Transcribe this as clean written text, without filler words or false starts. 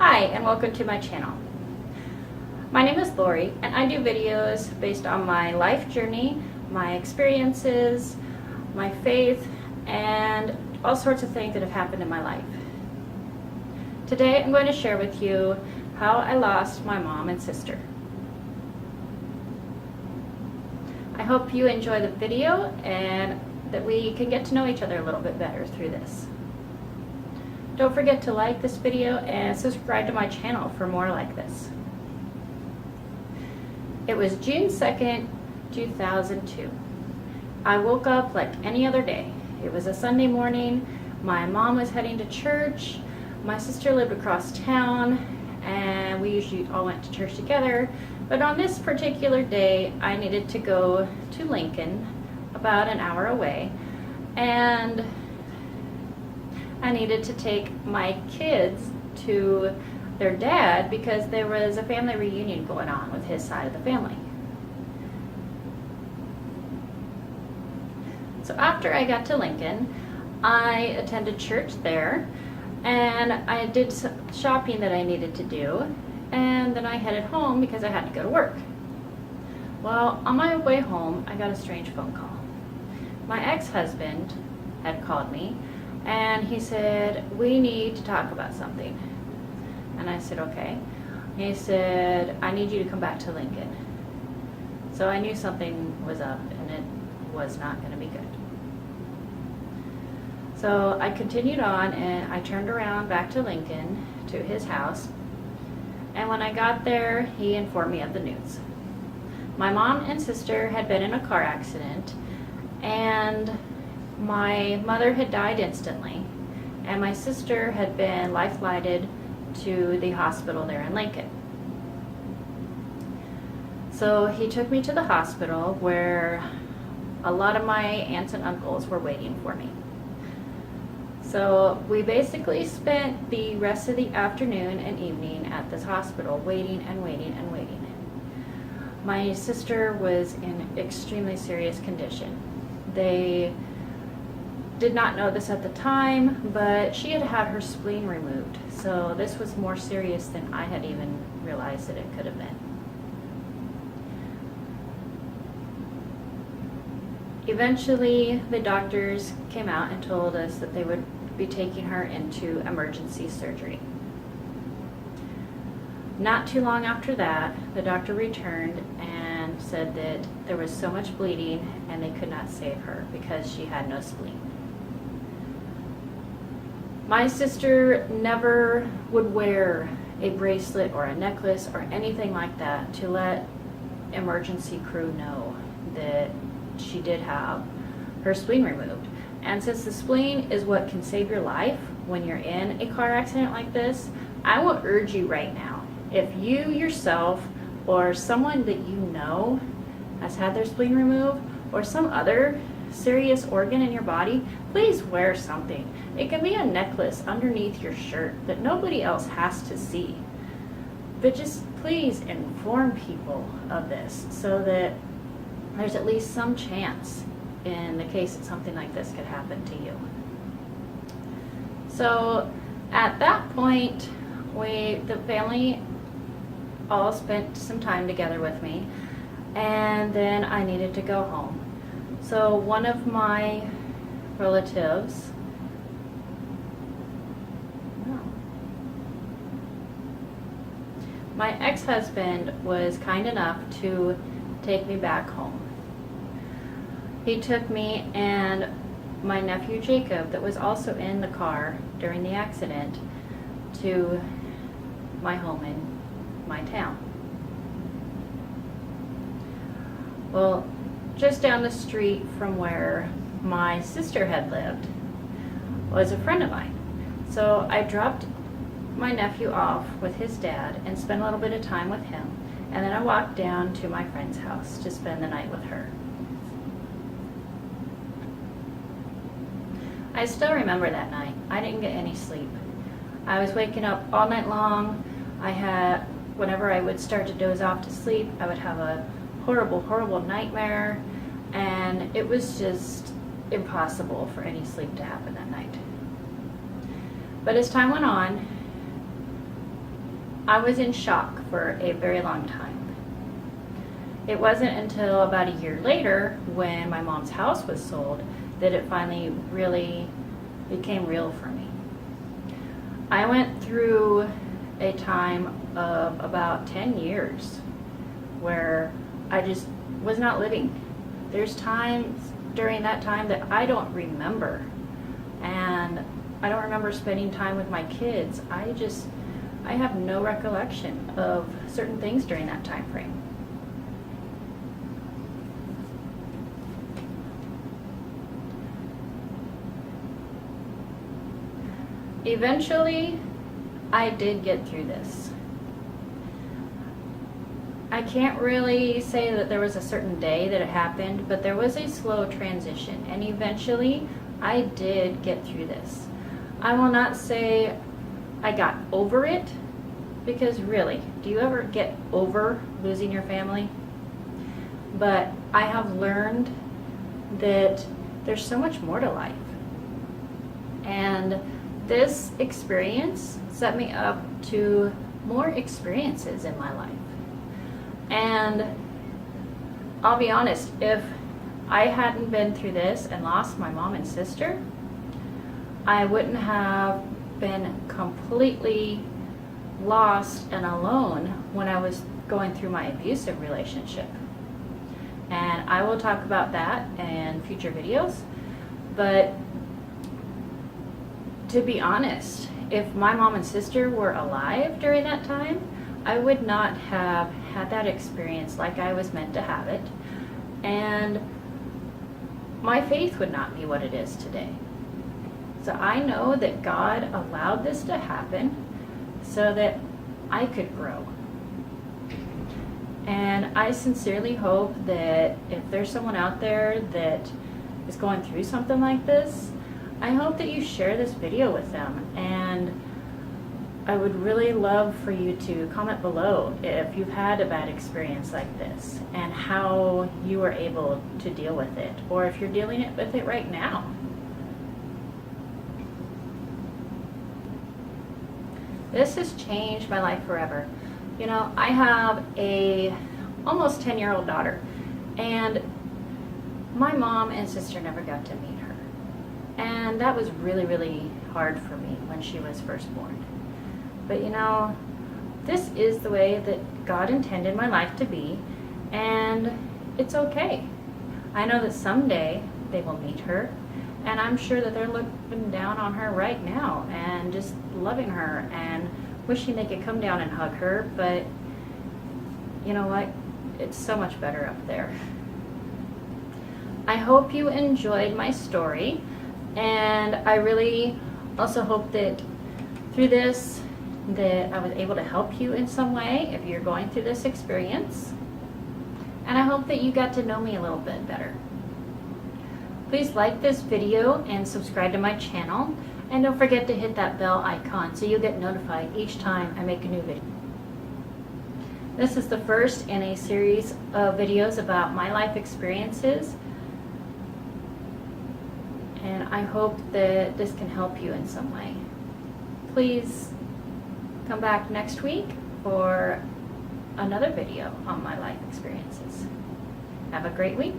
Hi, and welcome to my channel. My name is Lori, and I do videos based on my life journey, my experiences, my faith, and all sorts of things that have happened in my life. Today I'm going to share with you how I lost my mom and sister. I hope you enjoy the video and that we can get to know each other a little bit better through this. Don't forget to like this video and subscribe to my channel for more like this. It was June 2nd, 2002. I woke up like any other day. It was a Sunday morning. My mom was heading to church. My sister lived across town, and we usually all went to church together. But on this particular day, I needed to go to Lincoln, about an hour away, and I needed to take my kids to their dad because there was a family reunion going on with his side of the family. So after I got to Lincoln, I attended church there, and I did some shopping that I needed to do, and then I headed home because I had to go to work. Well, on my way home, I got a strange phone call. My ex-husband had called me, and he said, "We need to talk about something." And I said, "Okay." He said, "I need you to come back to Lincoln." So I knew something was up, and it was not going to be good. So I continued on, and I turned around back to Lincoln, to his house. And when I got there, he informed me of the news. My mom and sister had been in a car accident, and my mother had died instantly, and my sister had been life-flighted to the hospital there in Lincoln. So he took me to the hospital where a lot of my aunts and uncles were waiting for me. So we basically spent the rest of the afternoon and evening at this hospital waiting and waiting and waiting. My sister was in extremely serious condition. They did not know this at the time, but she had had her spleen removed. So this was more serious than I had even realized that it could have been. Eventually, the doctors came out and told us that they would be taking her into emergency surgery. Not too long after that, the doctor returned and said that there was so much bleeding and they could not save her because she had no spleen. My sister never would wear a bracelet or a necklace or anything like that to let emergency crew know that she did have her spleen removed. And since the spleen is what can save your life when you're in a car accident like this, I will urge you right now, if you yourself or someone that you know has had their spleen removed or some other serious organ in your body, please wear something. It can be a necklace underneath your shirt that nobody else has to see. But just please inform people of this so that there's at least some chance in the case that something like this could happen to you. So at that point, the family all spent some time together with me, and then I needed to go home. So one of my relatives, my ex-husband was kind enough to take me back home. He took me and my nephew Jacob, that was also in the car during the accident, to my home in my town. Well, just down the street from where my sister had lived was a friend of mine. So I dropped my nephew off with his dad and spent a little bit of time with him, and then I walked down to my friend's house to spend the night with her. I still remember that night. I didn't get any sleep. I was waking up all night long. Whenever I would start to doze off to sleep, I would have a horrible, horrible nightmare, and it was just impossible for any sleep to happen that night. But as time went on, I was in shock for a very long time. It wasn't until about a year later, when my mom's house was sold, that it finally really became real for me. I went through a time of about 10 years where I just was not living. There's times during that time that I don't remember, and I don't remember spending time with my kids. I have no recollection of certain things during that time frame. Eventually, I did get through this. I can't really say that there was a certain day that it happened, but there was a slow transition, and eventually I did get through this. I will not say I got over it, because really, do you ever get over losing your family? But I have learned that there's so much more to life. And this experience set me up to more experiences in my life. And I'll be honest, if I hadn't been through this and lost my mom and sister, I wouldn't have been completely lost and alone when I was going through my abusive relationship. And I will talk about that in future videos. But to be honest, if my mom and sister were alive during that time, I would not have had that experience like I was meant to have it, and my faith would not be what it is today. So I know that God allowed this to happen so that I could grow. And I sincerely hope that if there's someone out there that is going through something like this, I hope that you share this video with them. And I would really love for you to comment below if you've had a bad experience like this and how you were able to deal with it, or if you're dealing with it right now. This has changed my life forever. You know, I have a almost 10-year-old daughter, and my mom and sister never got to meet her. And that was really, really hard for me when she was first born. But you know, this is the way that God intended my life to be, and it's okay. I know that someday they will meet her, and I'm sure that they're looking down on her right now and just loving her and wishing they could come down and hug her, but you know what? It's so much better up there. I hope you enjoyed my story, and I really also hope that through this that I was able to help you in some way if you're going through this experience. And I hope that you got to know me a little bit better. Please like this video and subscribe to my channel, and don't forget to hit that bell icon so you'll get notified each time I make a new video. This is the first in a series of videos about my life experiences, and I hope that this can help you in some way. Please come back next week for another video on my life experiences. Have a great week.